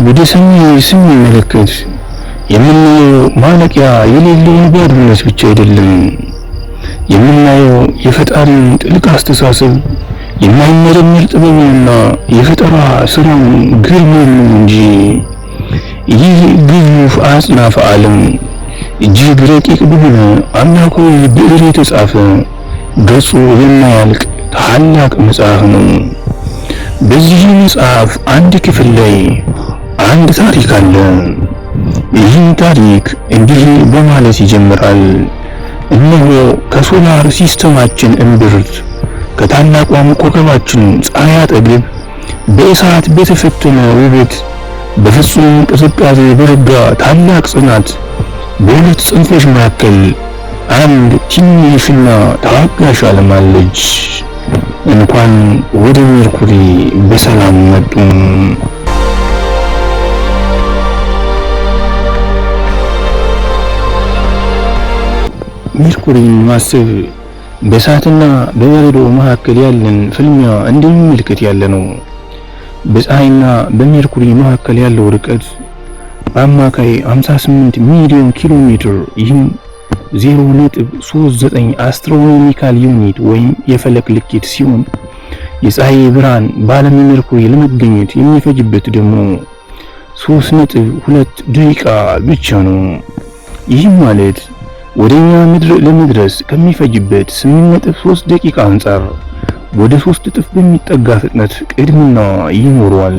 ወደ ሰማይ ስንመለከት የምናየው ማለቂያ የሌለውን ባዶነት ብቻ አይደለም። የምናየው የፈጣሪን ጥልቅ አስተሳሰብ፣ የማይመረመር ጥበብና የፈጠራ ስራውን ግርማ ነው እንጂ። ይህ ግዙፍ አጽናፈ ዓለም እጅግ ረቂቅ በሆነ አምላካዊ ብዕር የተጻፈ ገጹ የማያልቅ ታላቅ መጽሐፍ ነው። በዚህ መጽሐፍ አንድ ክፍል ላይ አንድ ታሪክ አለ። ይህን ታሪክ እንዲህ በማለት ይጀምራል። እነሆ ከሶላር ሲስተማችን እምብርት ከታላቋ ኮከባችን ፀሐይ አጠገብ በእሳት በተፈተነ ውበት በፍጹም ቅዝቃዜ በረጋ ታላቅ ጽናት በሁለት ጽንፎች መካከል አንድ ትንሽና ታጋሽ ዓለም አለች። እንኳን ወደ ሜርኩሪ በሰላም መጡ። ሜርኩሪን ማሰብ በእሳትና በበረዶ መካከል ያለን ፍልሚያ እንደሚመለከት ያለ ነው። በፀሐይና በሜርኩሪ መካከል ያለው ርቀት በአማካይ 58 ሚሊዮን ኪሎ ሜትር፣ ይህም 0.39 አስትሮኖሚካል ዩኒት ወይም የፈለክ ልኬት ሲሆን የፀሐይ ብርሃን በዓለም ሜርኩሪ ለመገኘት የሚፈጅበት ደግሞ 3.2 ደቂቃ ብቻ ነው። ይህም ማለት ወደኛ ምድር ለመድረስ ከሚፈጅበት 8.3 ደቂቃ አንጻር ወደ 3 እጥፍ በሚጠጋ ፍጥነት ቅድምና ይኖረዋል።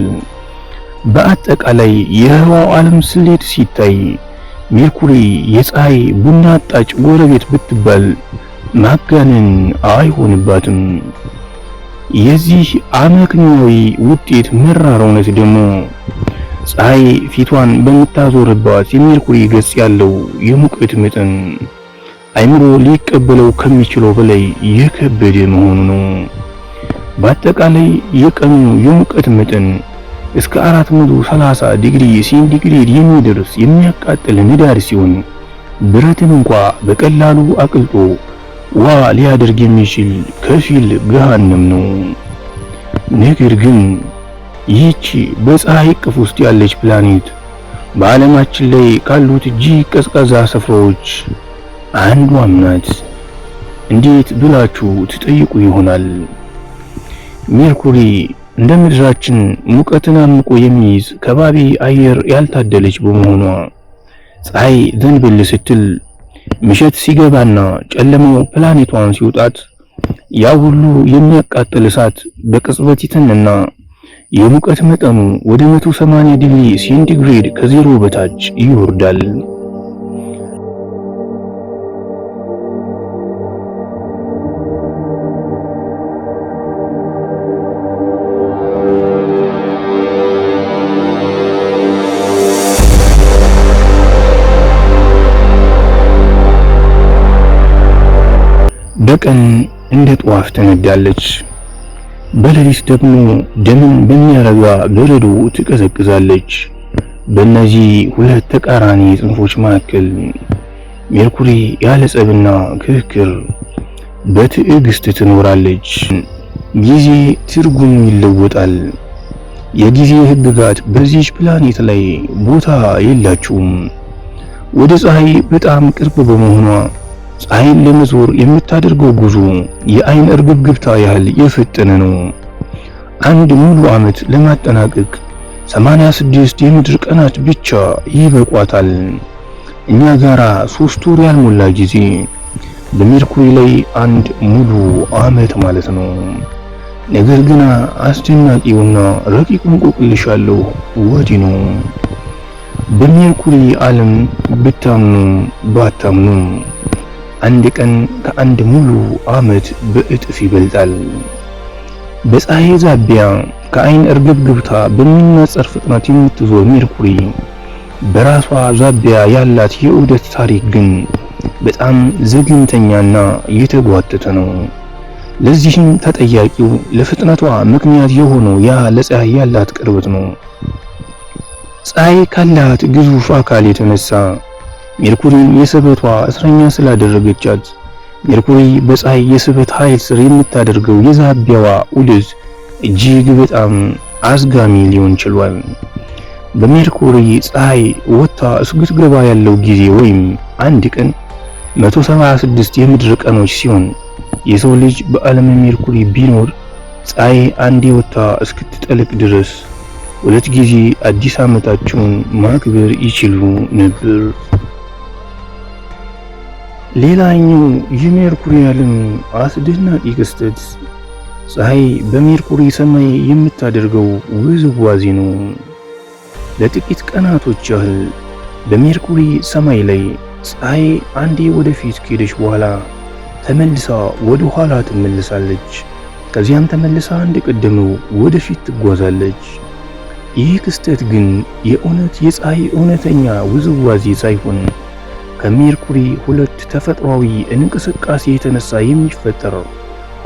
በአጠቃላይ የህዋው ዓለም ስሌት ሲታይ ሜርኩሪ የፀሐይ ቡና አጣጭ ጎረቤት ብትባል ማጋነን አይሆንባትም። የዚህ አመክንዮአዊ ውጤት መራር እውነት ደግሞ ፀሐይ ፊቷን በምታዞርባት የሜርኩሪ ገጽ ያለው የሙቀት መጠን አይምሮ ሊቀበለው ከሚችለው በላይ የከበደ መሆኑ ነው። በአጠቃላይ የቀኑ የሙቀት መጠን እስከ 430 ዲግሪ ሴንቲግሬድ የሚደርስ የሚያቃጥል ንዳድ ሲሆን ብረትን እንኳ በቀላሉ አቅልጦ ውሃ ሊያደርግ የሚችል ከፊል ገሃነም ነው። ነገር ግን ይህች በፀሐይ እቅፍ ውስጥ ያለች ፕላኔት በዓለማችን ላይ ካሉት እጅግ ቀዝቃዛ ስፍራዎች አንዷም ናት። እንዴት ብላችሁ ትጠይቁ ይሆናል። ሜርኩሪ እንደ ምድራችን ሙቀትን አምቆ የሚይዝ ከባቢ አየር ያልታደለች በመሆኗ ፀሐይ ዘንበል ስትል ምሽት ሲገባና ጨለማው ፕላኔቷን ሲውጣት ያ ሁሉ የሚያቃጥል እሳት በቅጽበት ይተንና የሙቀት መጠኑ ወደ 180 ዲግሪ ሴንቲግሬድ ከዜሮ በታች ይወርዳል። በቀን እንደ ጧፍ ትነዳለች፣ በሌሊት ደግሞ ደምን በሚያረጋ በረዶ ትቀዘቅዛለች። በእነዚህ ሁለት ተቃራኒ ጽንፎች መካከል ሜርኩሪ ያለ ጸብና ክርክር በትዕግስት ትኖራለች። ጊዜ ትርጉሙ ይለወጣል። የጊዜ ህግጋት በዚህች ፕላኔት ላይ ቦታ የላቸውም። ወደ ፀሐይ በጣም ቅርብ በመሆኗ ፀሐይን ለመዞር የምታደርገው ጉዞ የአይን እርግብግብታ ያህል የፈጠነ ነው። አንድ ሙሉ ዓመት ለማጠናቀቅ 86 የምድር ቀናት ብቻ ይበቋታል። እኛ ጋራ 3 ወር ያልሞላ ጊዜ በሜርኩሪ ላይ አንድ ሙሉ ዓመት ማለት ነው። ነገር ግን አስደናቂውና ረቂቁ እንቆቅልሽ ያለው ወዲህ ነው። በሜርኩሪ ዓለም ብታምኑ ባታምኑ አንድ ቀን ከአንድ ሙሉ ዓመት በእጥፍ ይበልጣል። በፀሐይ ዛቢያ ከአይን እርግብግብታ በሚነጸር ፍጥነት የምትዞር ሜርኩሪ በራሷ ዛቢያ ያላት የዑደት ታሪክ ግን በጣም ዘግንተኛና የተጓተተ ነው። ለዚህም ተጠያቂው ለፍጥነቷ ምክንያት የሆነው ያ ለፀሐይ ያላት ቅርበት ነው። ፀሐይ ካላት ግዙፍ አካል የተነሳ ሜርኩሪን የስበቷ እስረኛ ስላደረገቻት ሜርኩሪ በፀሐይ የስበት ኃይል ስር የምታደርገው የዛቢያዋ ዑደት እጅግ በጣም አዝጋሚ ሊሆን ችሏል። በሜርኩሪ ፀሐይ ወጥታ እስክትገባ ያለው ጊዜ ወይም አንድ ቀን 176 የምድር ቀኖች ሲሆን የሰው ልጅ በዓለም ሜርኩሪ ቢኖር ፀሐይ አንዴ ወጥታ እስክትጠልቅ ድረስ 2 ጊዜ አዲስ ዓመታቸውን ማክበር ይችሉ ነበር። ሌላኛው የሜርኩሪ ዓለም አስደናቂ ክስተት ፀሐይ በሜርኩሪ ሰማይ የምታደርገው ውዝዋዜ ነው። ለጥቂት ቀናቶች ያህል በሜርኩሪ ሰማይ ላይ ፀሐይ አንዴ ወደፊት ከሄደች በኋላ ተመልሳ ወደ ኋላ ትመለሳለች። ከዚያም ተመልሳ እንደቀደመው ወደፊት ትጓዛለች። ይህ ክስተት ግን የእውነት የፀሐይ እውነተኛ ውዝዋዜ ሳይሆን ከሜርኩሪ ሁለት ተፈጥሯዊ እንቅስቃሴ የተነሳ የሚፈጠር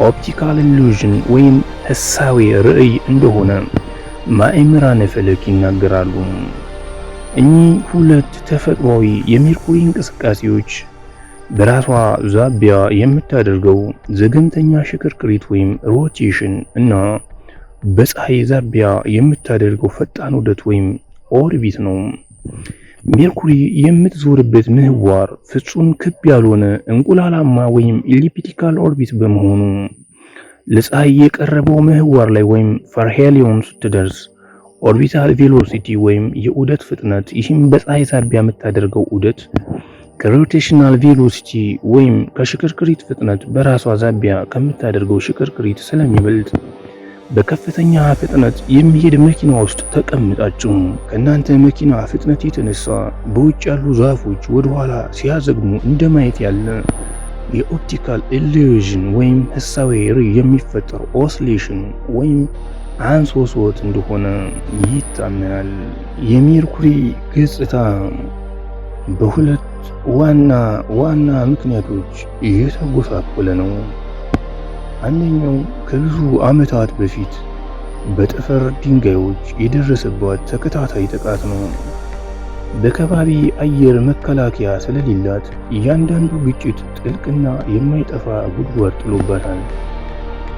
ኦፕቲካል ኢሉዥን ወይም ህሳዌ ርዕይ እንደሆነ ማእምራነ ፈለክ ይናገራሉ። እኚህ ሁለት ተፈጥሯዊ የሜርኩሪ እንቅስቃሴዎች በራሷ ዛቢያ የምታደርገው ዘገምተኛ ሽክርክሪት ወይም ሮቴሽን እና በፀሐይ ዛቢያ የምታደርገው ፈጣን ዑደት ወይም ኦርቢት ነው። ሜርኩሪ የምትዞርበት ምህዋር ፍጹም ክብ ያልሆነ እንቁላላማ ወይም ኢሊፕቲካል ኦርቢት በመሆኑ ለፀሐይ የቀረበው ምህዋር ላይ ወይም ፐርሄሊዮን ስትደርስ ኦርቢታል ቬሎሲቲ ወይም የዑደት ፍጥነት ይህም በፀሐይ ዛቢያ የምታደርገው ዑደት ከሮቴሽናል ቬሎሲቲ ወይም ከሽክርክሪት ፍጥነት በራሷ ዛቢያ ከምታደርገው ሽክርክሪት ስለሚበልጥ በከፍተኛ ፍጥነት የሚሄድ መኪና ውስጥ ተቀምጣችሁ ከእናንተ መኪና ፍጥነት የተነሳ በውጭ ያሉ ዛፎች ወደ ኋላ ሲያዘግሙ እንደማየት ያለ የኦፕቲካል ኢሉዥን ወይም ህሳዌ ርዕይ የሚፈጠር ኦስሌሽን ወይም አንሶሶት እንደሆነ ይታመናል። የሜርኩሪ ገጽታ በሁለት ዋና ምክንያቶች እየተጎሳቆለ ነው። አንደኛው ከብዙ ዓመታት በፊት በጠፈር ድንጋዮች የደረሰባት ተከታታይ ጥቃት ነው። በከባቢ አየር መከላከያ ስለሌላት እያንዳንዱ ግጭት ጥልቅና የማይጠፋ ጉድጓድ ጥሎባታል።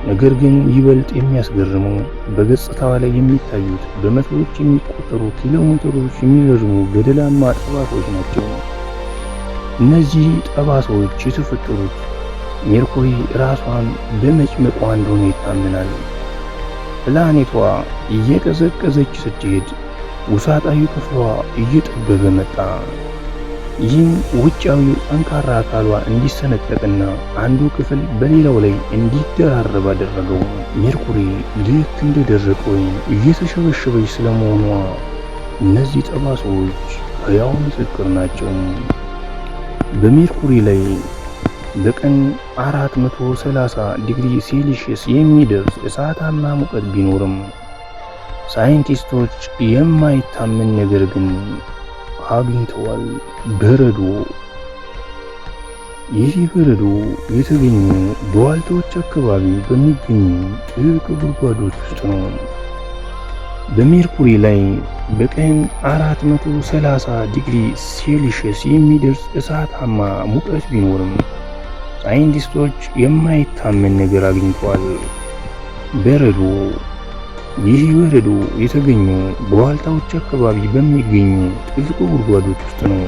ነገር ግን ይበልጥ የሚያስገርመው በገጽታዋ ላይ የሚታዩት በመቶዎች የሚቆጠሩ ኪሎሜትሮች የሚረዝሙ ገደላማ ጠባሳዎች ናቸው። እነዚህ ጠባሳዎች የተፈጠሩት ሜርኩሪ ራሷን በመጭመቋ እንደሆነ ይታመናል። ፕላኔቷ እየቀዘቀዘች ስትሄድ ውሳጣዊ ክፍሏ እየጠበበ መጣ። ይህም ውጫዊው ጠንካራ አካሏ እንዲሰነጠቅና አንዱ ክፍል በሌላው ላይ እንዲደራረብ አደረገው። ሜርኩሪ ልክ እንደደረቀ ወይም እየተሸበሸበች ስለመሆኗ እነዚህ ጠባሳዎች ሕያው ምስክር ናቸው። በሜርኩሪ ላይ በቀን 430 ዲግሪ ሴልሺየስ የሚደርስ እሳታማ ሙቀት ቢኖርም ሳይንቲስቶች የማይታመን ነገር ግን አግኝተዋል። በረዶ። ይህ በረዶ የተገኘው በዋልታዎች አካባቢ በሚገኙ ጥልቅ ጉድጓዶች ውስጥ ነው። በሜርኩሪ ላይ በቀን 430 ዲግሪ ሴልሺየስ የሚደርስ እሳታማ ሙቀት ቢኖርም ሳይንቲስቶች የማይታመን ነገር አግኝተዋል። በረዶ። ይህ በረዶ የተገኘው በዋልታዎች አካባቢ በሚገኙ ጥልቅ ጉድጓዶች ውስጥ ነው።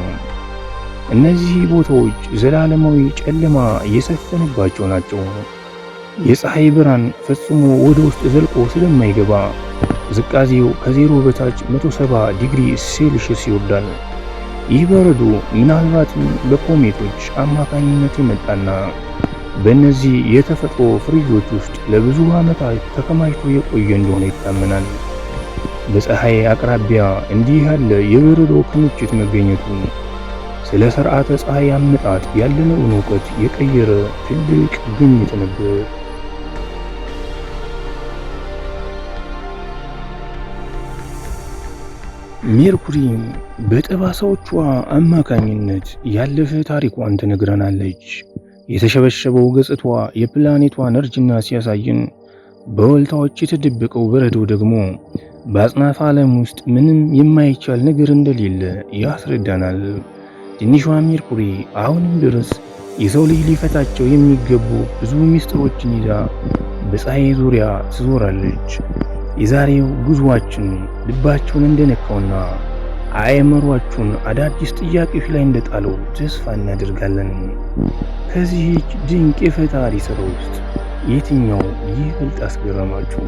እነዚህ ቦታዎች ዘላለማዊ ጨለማ የሰፈነባቸው ናቸው። የፀሐይ ብርሃን ፈጽሞ ወደ ውስጥ ዘልቆ ስለማይገባ ቅዝቃዜው ከዜሮ በታች 170 ዲግሪ ሴልሺየስ ይወርዳል። ይህ በረዶ ምናልባትም በኮሜቶች አማካኝነት የመጣና በእነዚህ የተፈጥሮ ፍሪጆች ውስጥ ለብዙ ዓመታት ተከማችቶ የቆየ እንደሆነ ይታመናል። በፀሐይ አቅራቢያ እንዲህ ያለ የበረዶ ክምችት መገኘቱ ስለ ሥርዓተ ፀሐይ አመጣጥ ያለንን እውቀት የቀየረ ትልቅ ግኝት ነበር። ሜርኩሪ በጠባሳዎቿ አማካኝነት ያለፈ ታሪኳን ትነግረናለች። የተሸበሸበው ገጽቷ የፕላኔቷን እርጅና ሲያሳይን፣ በወልታዎች የተደበቀው በረዶ ደግሞ በአጽናፈ ዓለም ውስጥ ምንም የማይቻል ነገር እንደሌለ ያስረዳናል። ትንሿ ሜርኩሪ አሁንም ድረስ የሰው ልጅ ሊፈታቸው የሚገቡ ብዙ ሚስጥሮችን ይዛ በፀሐይ ዙሪያ ትዞራለች። የዛሬው ጉዞአችን ልባቸውን እንደነካውና አእምሯችሁን አዳዲስ ጥያቄዎች ላይ እንደጣለው ተስፋ እናደርጋለን። ከዚህች ድንቅ የፈጣሪ ሥራ ውስጥ የትኛው ይበልጥ አስገረማችሁ?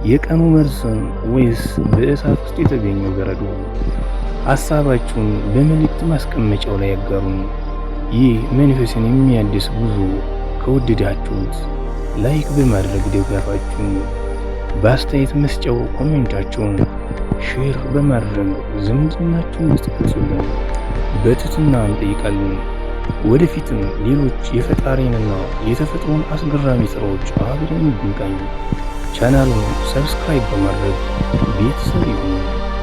የቀኑ መርዘም ወይስ በእሳት ውስጥ የተገኘው በረዶ? ሐሳባችሁን በመልእክት ማስቀመጫው ላይ ያጋሩን። ይህ መንፈስን የሚያድስ ጉዞ ከወደዳችሁት ላይክ በማድረግ ደጋፋችሁን። በአስተያየት መስጫው ኮሜንታችሁን ሼር በማድረግ ዝምድናችሁን እንድትገልጹልን በትህትና እንጠይቃለን። ወደፊትም ሌሎች የፈጣሪንና የተፈጥሮን አስገራሚ ስራዎች አብረን እንድንቃኝ ቻናሉን ሰብስክራይብ በማድረግ ቤተሰብ ይሁኑ።